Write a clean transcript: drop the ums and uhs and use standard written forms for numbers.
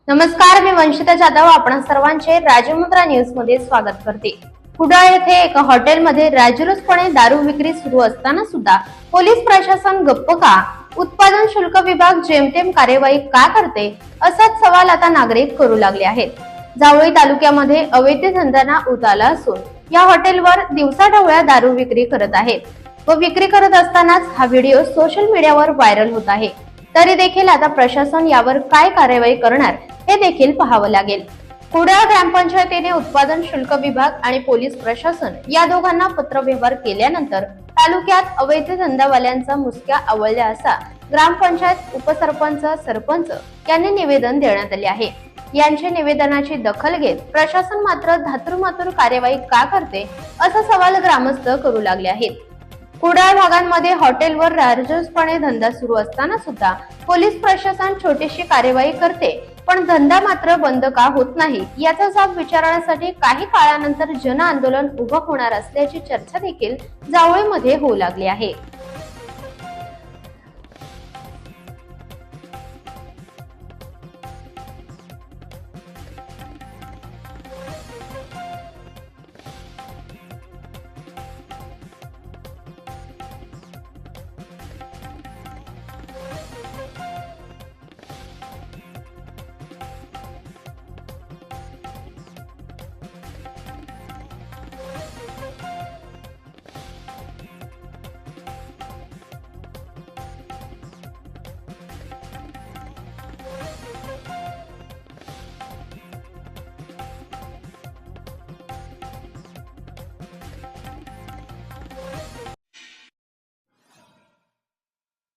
नमस्कार, मी वंशिता जाधव आपण सर्वांचे राजमुद्रा न्यूज मध्ये स्वागत करते। कुडाळ येथे एका हॉटेलमध्ये राजरोसपणे दारू विक्री सुरू असताना सुद्धा पोलीस प्रशासन गप्प का? उत्पादन शुल्क विभाग जेमतेम कार्यवाही का करते, असाच सवाल आता नागरिक करू लागले आहेत। जावळी तालुक्यामध्ये अवैध धंदा उताला असून या हॉटेलवर दिवसाढवळ्या दारू विक्री करत आहेत व विक्री करत असतानाच हा व्हिडिओ सोशल मीडियावर व्हायरल होत आहे। तरी देखील आता प्रशासन यावर काय कार्यवाही करणार हे देखील पाहावं लागेल। कुडाळ ग्रामपंचायतीने उत्पादन शुल्क विभाग आणि पोलीस प्रशासन या दोघांना पत्रव्यवहार केल्यानंतर तालुक्यात अवैध धंदावाल्यांचा मुसक्या आवळल्या असा ग्रामपंचायत उपसरपंच सरपंच यांनी निवेदन देण्यात आले आहे। यांच्या निवेदनाची दखल घेत प्रशासन मात्र धातुरमातुर कार्यवाही का करते असा सवाल ग्रामस्थ करू लागले आहेत। कुडाळ भागांमध्ये हॉटेलवर राजरोसपणे धंदा सुरू असताना सुद्धा पोलीस प्रशासन छोटीशी कार्यवाही करते, पण धंदा मात्र बंद का होत नाही याचा जाब विचारण्यासाठी काही काळानंतर जन आंदोलन उभं होणार असल्याची चर्चा देखील जावळीमध्ये होऊ लागली आहे।